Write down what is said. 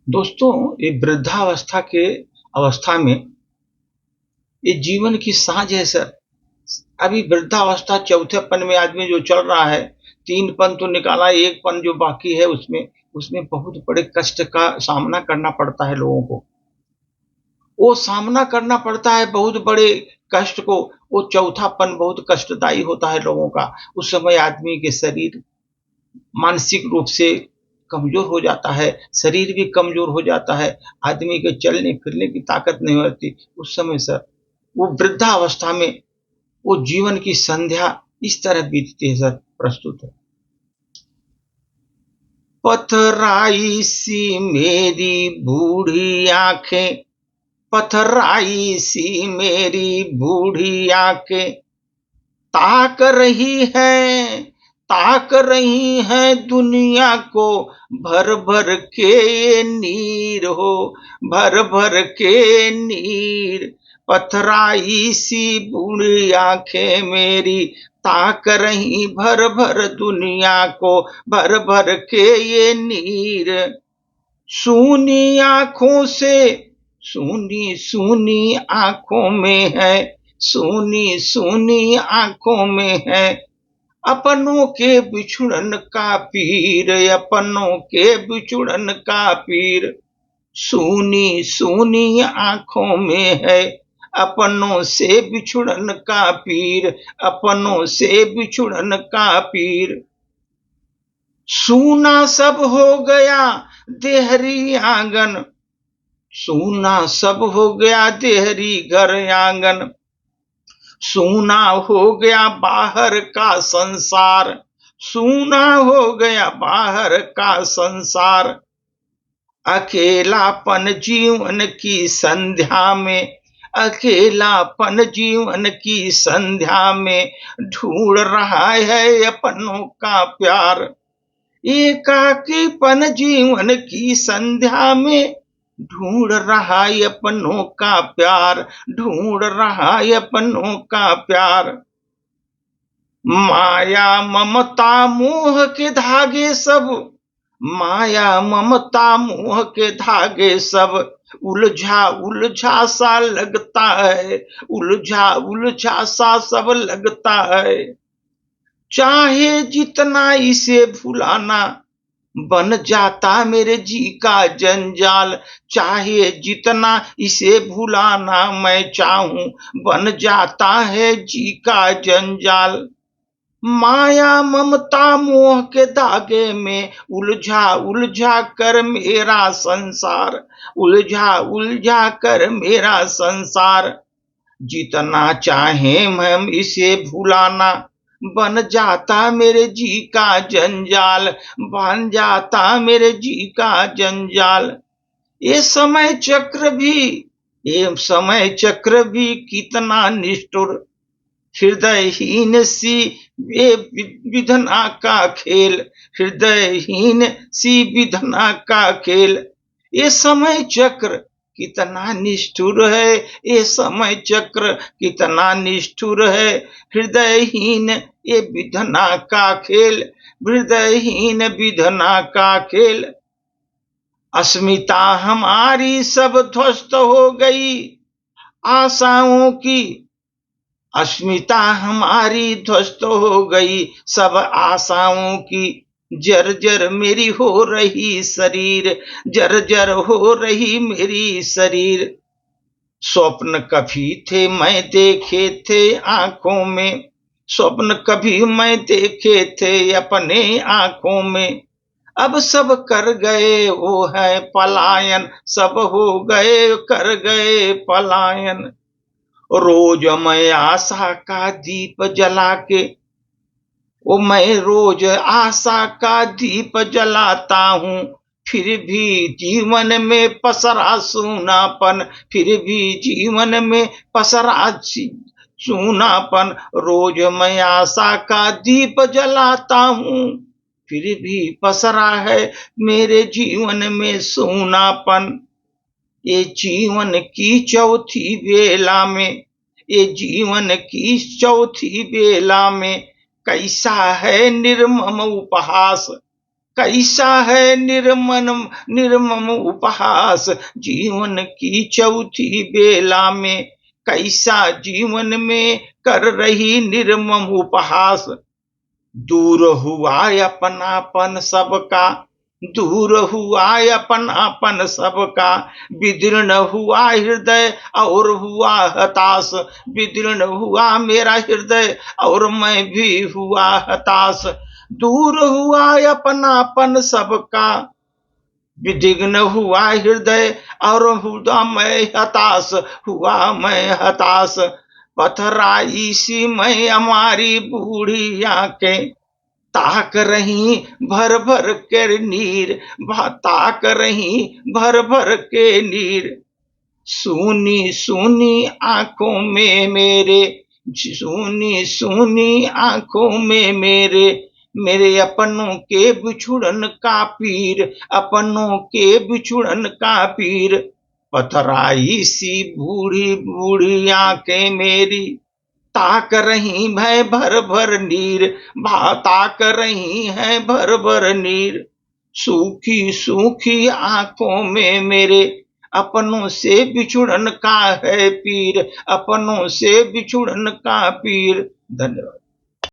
दोस्तों, ये वृद्धावस्था के अवस्था में ये जीवन की साँझ है सर। अभी वृद्धावस्था चौथेपन में आदमी जो चल रहा है, 3 पन तो निकाला, 1 पन जो बाकी है उसमें उसमें बहुत बड़े कष्ट का सामना करना पड़ता है लोगों को। वो सामना करना पड़ता है बहुत बड़े कष्ट को, वो चौथापन बहुत कष्टदायी होता है लोगों का। उस समय आदमी के शरीर मानसिक रूप से कमज़ोर हो जाता है, शरीर भी कमज़ोर हो जाता है, आदमी के चलने-फिरने की ताकत नहीं होती। उस समय सर, वो वृद्धावस्था में वो जीवन की संध्या इस तरह बीतती है सर, प्रस्तुत है। पथराई सी मेरी बूढ़ी आंखें, पथराई सी मेरी बूढ़ी आंखें, ताक रही है, ताक रही है दुनिया को, भर भर के ये नीर हो, भर भर के नीर। पथराई सी बूढ़ी आंखें मेरी ताक रही भर भर दुनिया को, भर भर के ये नीर। सूनी आंखों से, सूनी सूनी आंखों में है, सूनी सूनी आंखों में है अपनों के बिछुड़न का पीर, अपनों के बिछुड़न का पीर। सूनी सूनी आंखों में है अपनों से बिछुड़न का पीर, अपनों से बिछुड़न का पीर। सूना सब हो गया देहरी आंगन, सूना सब हो गया देहरी घर आंगन, सूना हो गया बाहर का संसार, सूना हो गया बाहर का संसार। अकेलापन जीवन की संध्या में, अकेलापन जीवन की संध्या में ढूंढ रहा है अपनों का प्यार। एकाकीपन जीवन की संध्या में ढूंढ रहा है अपनों का प्यार, ढूंढ रहा है अपनों का प्यार। माया ममता मोह के धागे सब, माया ममता मोह के धागे सब उलझा उलझा सा लगता है, उलझा उलझा सा सब लगता है। चाहे जितना इसे भुलाना बन जाता मेरे जी का जंजाल, चाहे जितना इसे भुलाना मैं चाहूं बन जाता है जी का जंजाल। माया ममता मोह के धागे में उलझा उलझा कर मेरा संसार, उलझा उलझा कर मेरा संसार। जितना चाहे हम इसे भुलाना बन जाता मेरे जी का जंजाल, बन जाता मेरे जी का जंजाल। ये समय चक्र भी, ये समय चक्र भी कितना निष्ठुर, हृदयहीन सी ये विधना का खेल, हृदयहीन सी विधना का खेल। ये समय चक्र कितना निष्ठुर है, ये समय चक्र कितना निष्ठुर है। हृदयहीन ये विधना का खेल, हृदयहीन विधना का खेल। अस्मिता हमारी सब ध्वस्त हो गई आशाओं की, अस्मिता हमारी ध्वस्त हो गई सब आशाओं की। जर्जर मेरी हो रही शरीर, जर्जर हो रही मेरी शरीर। स्वप्न कभी थे मैं देखे थे आंखों में, स्वप्न कभी मैं देखे थे अपने आंखों में। अब सब कर गए वो है पलायन, सब हो गए कर गए पलायन। रोज मैं आशा का दीप जला के, ओ मैं रोज आशा का दीप जलाता हूँ, फिर भी जीवन में पसरा सूनापन, फिर भी जीवन में पसरा सूनापन। रोज मैं आशा का दीप जलाता हूँ, फिर भी पसरा है मेरे जीवन में सूनापन। ये जीवन की चौथी बेला में, ये जीवन की चौथी बेला में कैसा है निर्मम उपहास, कैसा है निर्मम उपहास जीवन की चौथी बेला में, कैसा जीवन में कर रही निर्मम उपहास। दूर हुआ अपनापन सबका, दूर हुआ अपनापन सबका, विदीर्ण हुआ हृदय और हुआ हताश, विदीर्ण हुआ मेरा हृदय और मैं भी हुआ हताश। दूर हुआ अपनापन सबका, विदीर्ण हुआ हृदय और हुआ मैं हताश, हुआ मैं हताश। पथराई सी मैं हमारी बूढ़ी आंखें, ताक रही भर भर के नीर, ताक रही भर भर के नीर। सूनी सूनी आंखों में मेरे, सूनी सूनी आंखों में मेरे, मेरे अपनों के बिछुड़न का पीर, अपनों के बिछुड़न का पीर। पथराई सी बूढ़ी बूढ़ी आंखें मेरी, ताक रही है भर भर नीर, ताक रही है भर भर नीर। सूखी सूखी आंखों में मेरे, अपनों से बिछुड़न का है पीर, अपनों से बिछुड़न का पीर। धन्यवाद।